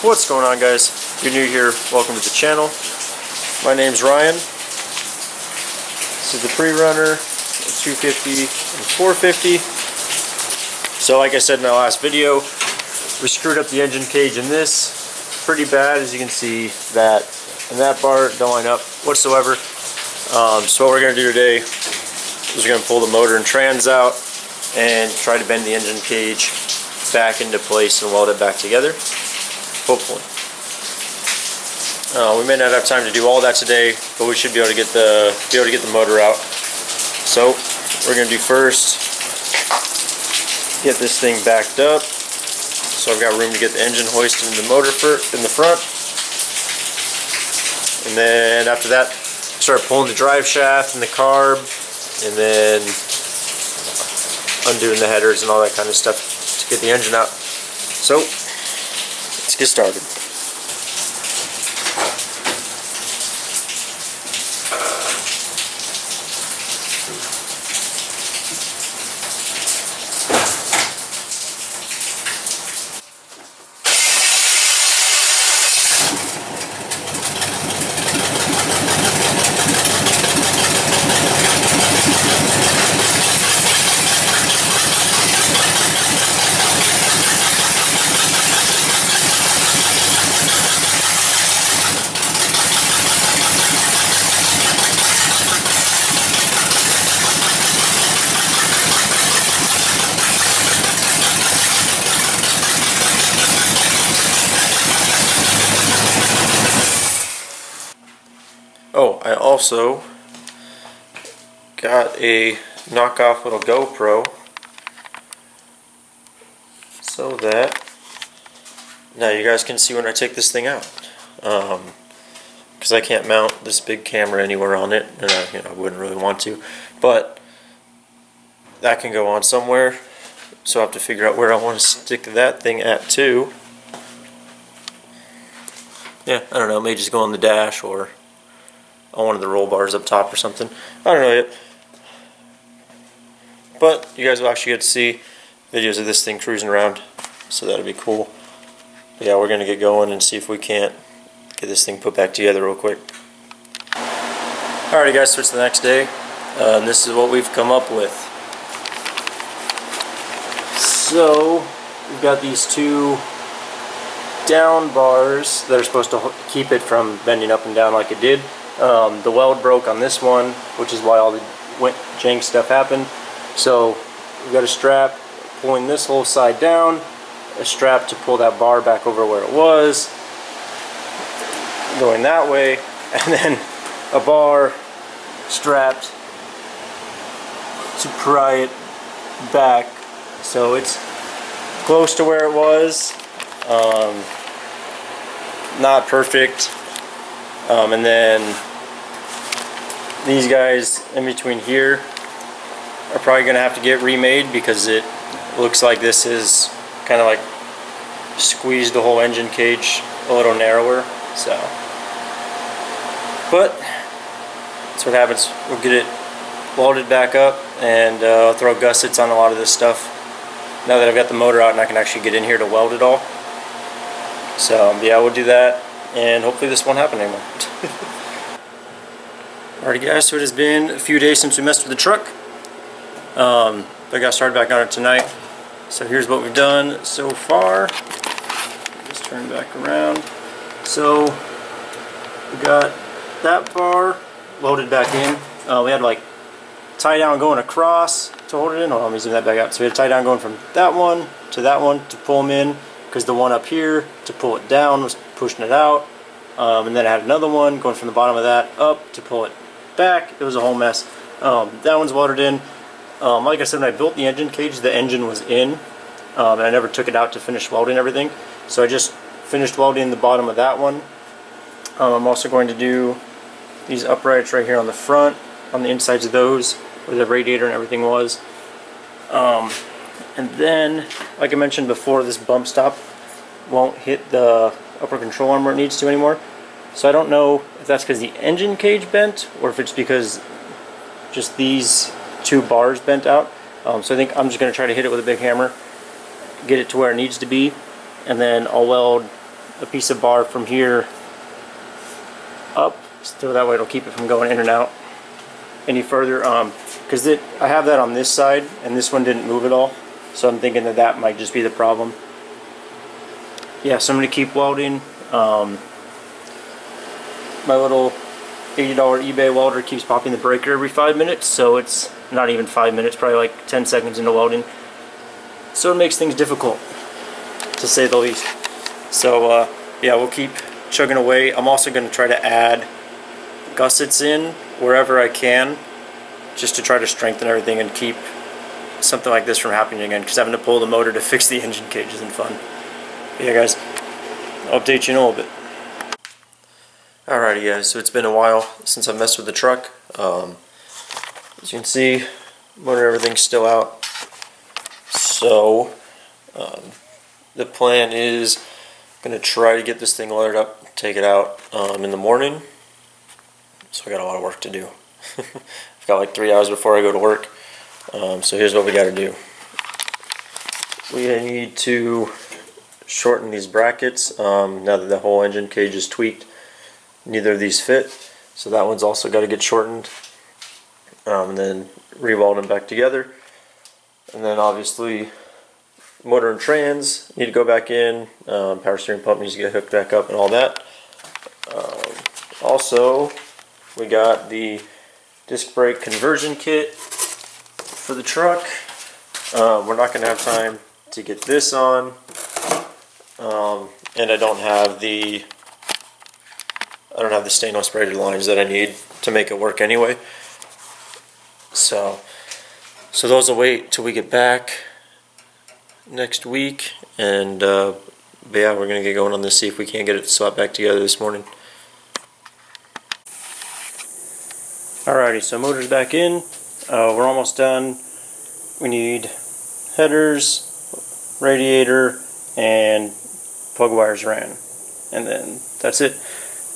What's going on, guys? If you're new here, welcome to the channel. My name's Ryan. This is the prerunner 250 and 450. So like I said in my last video, we screwed up the engine cage in this pretty bad. As you can see, that and that bar don't line up whatsoever. So what we're going to do today is we're going to pull the motor and trans out and try to bend the engine cage back into place and weld it back together, hopefully. We may not have time to do all that today, but we should be able to get the motor out. So we're going to do first, get this thing backed up so I've got room to get the engine hoisted in the motor in the front, and then after that start pulling the drive shaft and the carb, and then undoing the headers and all that kind of stuff to get the engine out. So let's get started. Oh, I also got a knockoff little GoPro so that now you guys can see when I take this thing out. Because I can't mount this big camera anywhere on it, and I wouldn't really want to, but that can go on somewhere, so I have to figure out where I want to stick that thing at too. Yeah, I don't know, it may just go on the dash or on one of the roll bars up top or something. I don't know yet. But you guys will actually get to see videos of this thing cruising around, so that'll be cool. But yeah, we're going to get going and see if we can't get this thing put back together real quick. Alrighty guys, so it's the next day. And this is what we've come up with. So, we've got these two down bars that are supposed to keep it from bending up and down like it did. The weld broke on this one, which is why all the jank stuff happened. So we've got a strap pulling this whole side down, a strap to pull that bar back over where it was, going that way, and then a bar strapped to pry it back so it's close to where it was. Not perfect. And then these guys in between here are probably going to have to get remade because it looks like this is kind of like squeezed the whole engine cage a little narrower. So, but that's what happens. We'll get it welded back up, and I'll throw gussets on a lot of this stuff now that I've got the motor out and I can actually get in here to weld it all. So yeah, we'll do that. And hopefully this won't happen anymore. Alright guys, so it has been a few days since we messed with the truck. I got started back on it tonight. So here's what we've done so far. Just turn back around. So we got that bar loaded back in. We had to like tie down going across to hold it in. Hold on, let me zoom that back out. So we had to tie down going from that one to pull them in, because the one up here to pull it down was pushing it out, and then I had another one going from the bottom of that up to pull it back. It was a whole mess. That one's welded in. Like I said, when I built the engine cage, the engine was in, and I never took it out to finish welding everything, so I just finished welding the bottom of that one. I'm also going to do these uprights right here on the front, on the insides of those, where the radiator and everything was. And then, like I mentioned before, this bump stop won't hit the upper control arm where it needs to anymore. So I don't know if that's because the engine cage bent, or if it's because just these two bars bent out. So I think I'm just going to try to hit it with a big hammer, get it to where it needs to be, and then I'll weld a piece of bar from here up, so that way it'll keep it from going in and out any further. Because I have that on this side, and this one didn't move at all, so I'm thinking that that might just be the problem. Yeah, so I'm going to keep welding. My little $80 eBay welder keeps popping the breaker every 5 minutes, so it's not even 5 minutes, probably like 10 seconds into welding. So it makes things difficult, to say the least. So yeah, we'll keep chugging away. I'm also going to try to add gussets in wherever I can, just to try to strengthen everything and keep something like this from happening again, because having to pull the motor to fix the engine cage isn't fun. But yeah guys, I'll update you in a little bit. Alrighty guys, so it's been a while since I messed with the truck. As you can see, motor, everything's still out. So the plan is going to try to get this thing loaded up, take it out in the morning. So I got a lot of work to do. I've got like 3 hours before I go to work. So here's what we got to do. We need to shorten these brackets. Now that the whole engine cage is tweaked, neither of these fit, so that one's also got to get shortened, and then re-weld them back together. And then obviously motor and trans need to go back in, power steering pump needs to get hooked back up and all that. Also we got the disc brake conversion kit for the truck. We're not going to have time to get this on, and I don't have the stainless braided lines that I need to make it work anyway. So those will wait till we get back next week, and but yeah, we're gonna get going on this, see if we can't get it swapped back together this morning. Alrighty, so motor's back in. We're almost done. We need headers, radiator, and plug wires ran, and then that's it.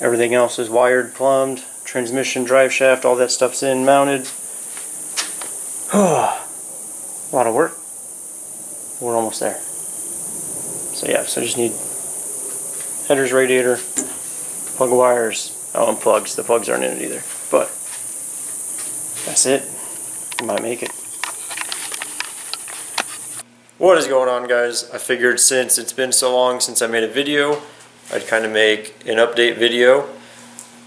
Everything else is wired, plumbed, transmission, drive shaft, all that stuff's in, mounted. A lot of work. We're almost there. So yeah, so just need headers, radiator, plug wires, and plugs. The plugs aren't in it either, but that's it. We might make it. What is going on guys? I figured since it's been so long since I made a video, I'd kind of make an update video.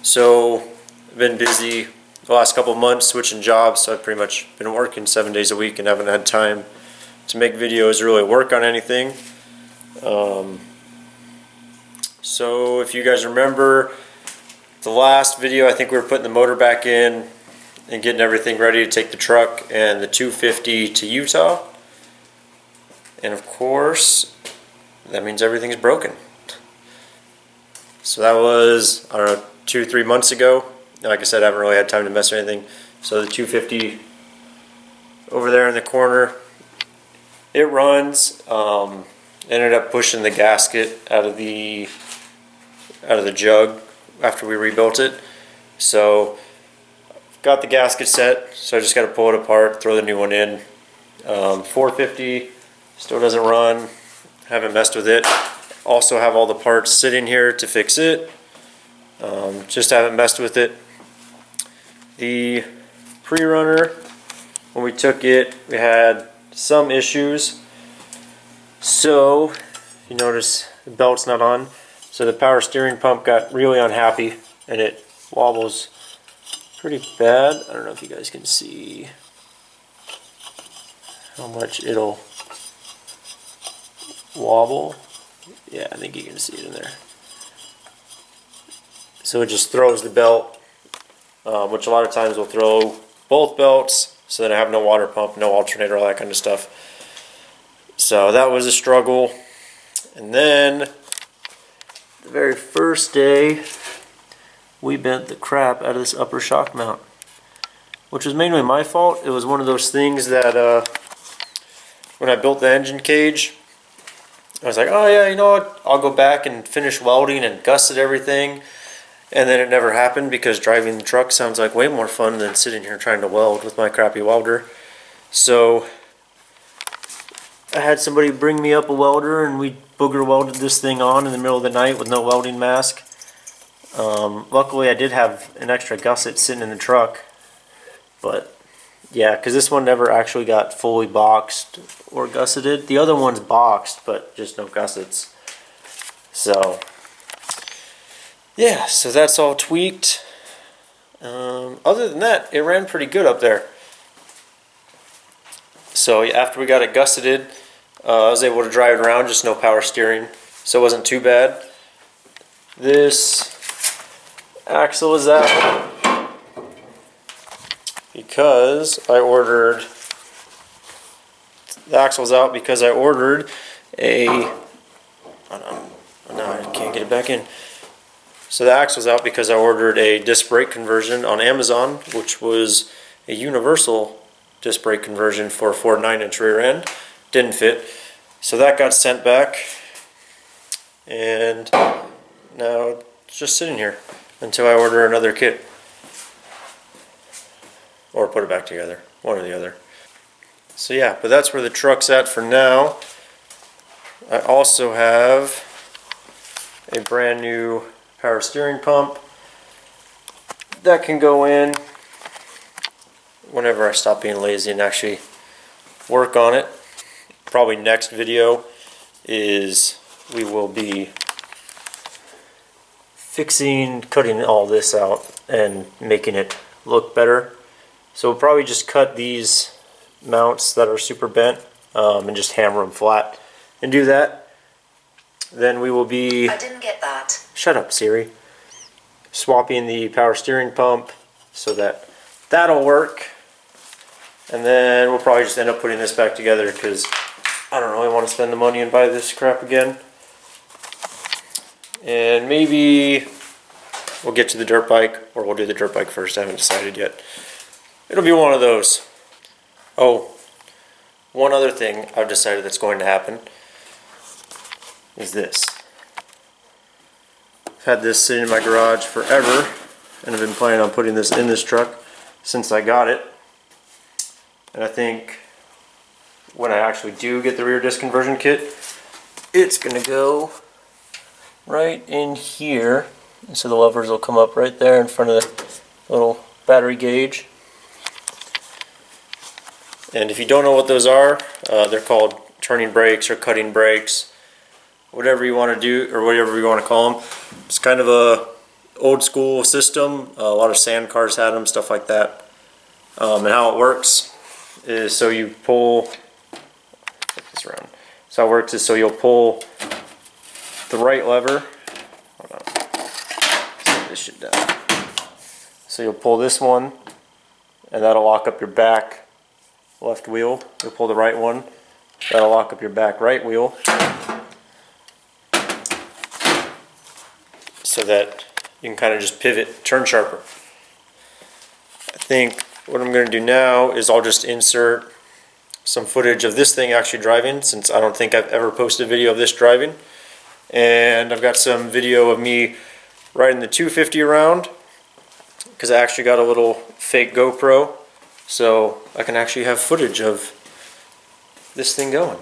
So I've been busy the last couple of months switching jobs, so I've pretty much been working 7 days a week and haven't had time to make videos, really work on anything. So if you guys remember the last video, I think we were putting the motor back in and getting everything ready to take the truck and the 250 to Utah. And of course, that means everything's broken. So that was, I don't know, 2 or 3 months ago. Like I said, I haven't really had time to mess with anything. So the 250 over there in the corner, it runs. Ended up pushing the gasket out of the jug after we rebuilt it. So got the gasket set, so I just got to pull it apart, throw the new one in. 450 still doesn't run. Haven't messed with it. Also have all the parts sitting here to fix it. Just haven't messed with it. The prerunner, when we took it, we had some issues. So you notice the belt's not on. So the power steering pump got really unhappy and it wobbles pretty bad. I don't know if you guys can see how much it'll wobble. Yeah, I think you can see it in there. So it just throws the belt, which a lot of times will throw both belts, so then I have no water pump, no alternator, all that kind of stuff. So that was a struggle. And then the very first day, we bent the crap out of this upper shock mount, which was mainly my fault. It was one of those things that when I built the engine cage, I was like, oh yeah, you know what, I'll go back and finish welding and gusset everything. And then it never happened because driving the truck sounds like way more fun than sitting here trying to weld with my crappy welder. So I had somebody bring me up a welder and we booger welded this thing on in the middle of the night with no welding mask. Luckily I did have an extra gusset sitting in the truck, but yeah, because this one never actually got fully boxed or gusseted. The other one's boxed, but just no gussets. So yeah, so that's all tweaked. Other than that, it ran pretty good up there. So after we got it gusseted, I was able to drive it around, just no power steering, so it wasn't too bad. This axle is out because I ordered, the axle's out because I ordered a, oh no, I can't get it back in. So the axle's out because I ordered a disc brake conversion on Amazon, which was a universal disc brake conversion for a Ford 9-inch rear end. Didn't fit. So that got sent back, and now it's just sitting here until I order another kit. Or put it back together, one or the other. So yeah, but that's where the truck's at for now. I also have a brand new power steering pump that can go in whenever I stop being lazy and actually work on it. Probably next video is we will be cutting all this out and making it look better. So we'll probably just cut these mounts that are super bent and just hammer them flat and do that. Then we will be, I didn't get that. Shut up, Siri. Swapping the power steering pump so that that'll work. And then we'll probably just end up putting this back together because I don't really want to spend the money and buy this crap again. And maybe we'll get to the dirt bike, or we'll do the dirt bike first. I haven't decided yet. It'll be one of those. Oh, one other thing I've decided that's going to happen is this. I've had this sitting in my garage forever, and I've been planning on putting this in this truck since I got it. And I think when I actually do get the rear disc conversion kit, it's going to go right in here. And so the levers will come up right there in front of the little battery gauge. And if you don't know what those are, they're called turning brakes or cutting brakes, whatever you want to do, or whatever you want to call them. It's kind of a old school system. A lot of sand cars had them, stuff like that. And how it works is so you pull, flip this around. So how it works is so you'll pull the right lever. Hold on. Set this shit down. So you'll pull this one, and that'll lock up your back left wheel. You'll pull the right one, that'll lock up your back right wheel, so that you can kind of just pivot, turn sharper. I think what I'm going to do now is I'll just insert some footage of this thing actually driving, since I don't think I've ever posted a video of this driving. And I've got some video of me riding the 250 around, because I actually got a little fake GoPro, so I can actually have footage of this thing going.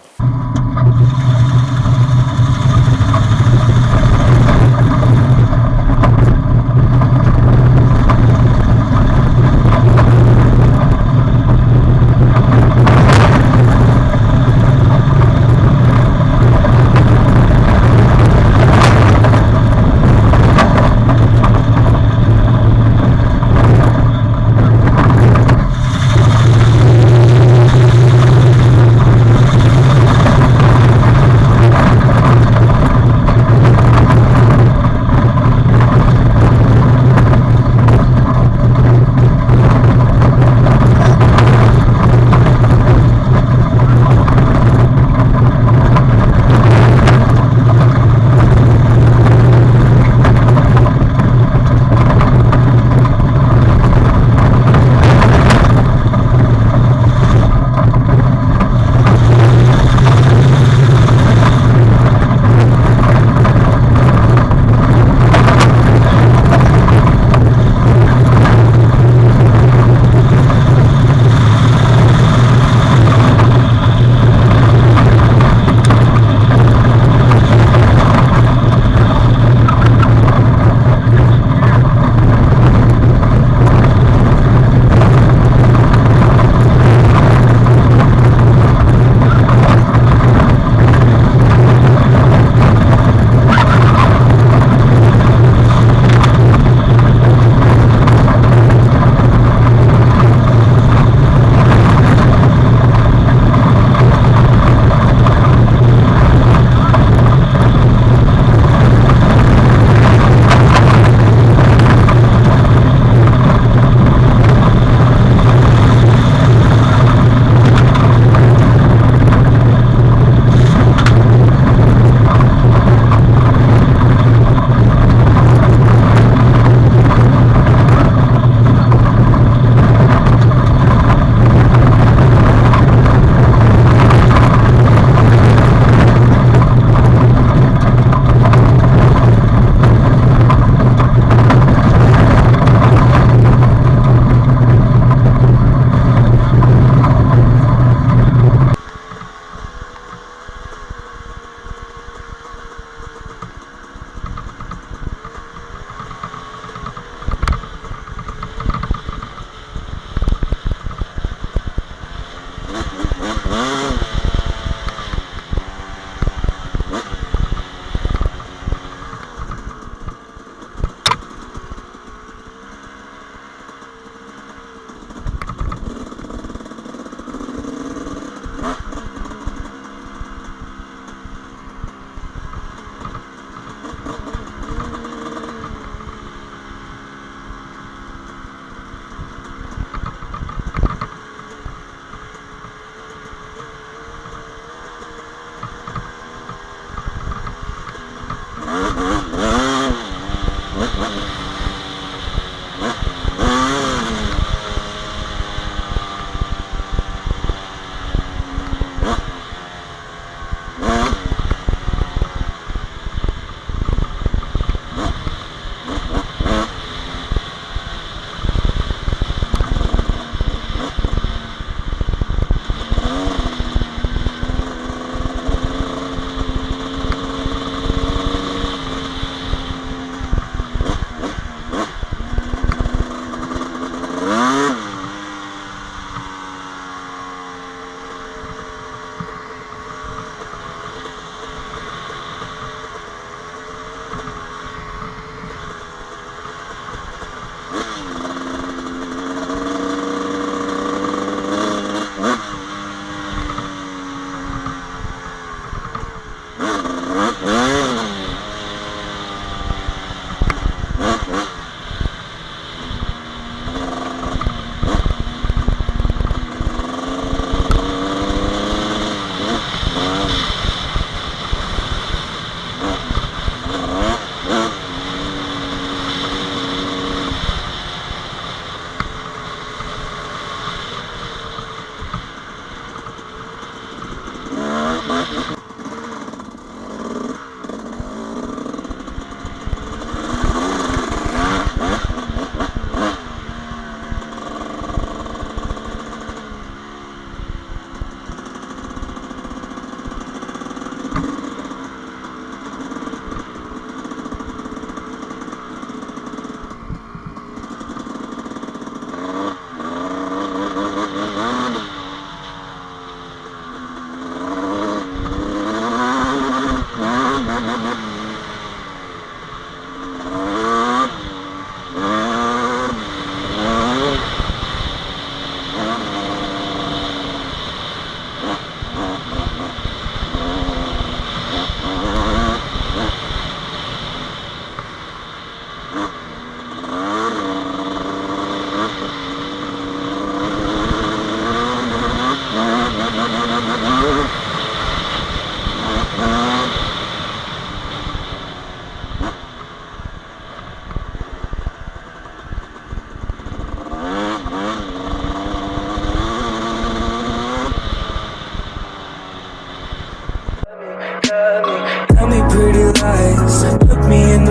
Tell me pretty lies, look me in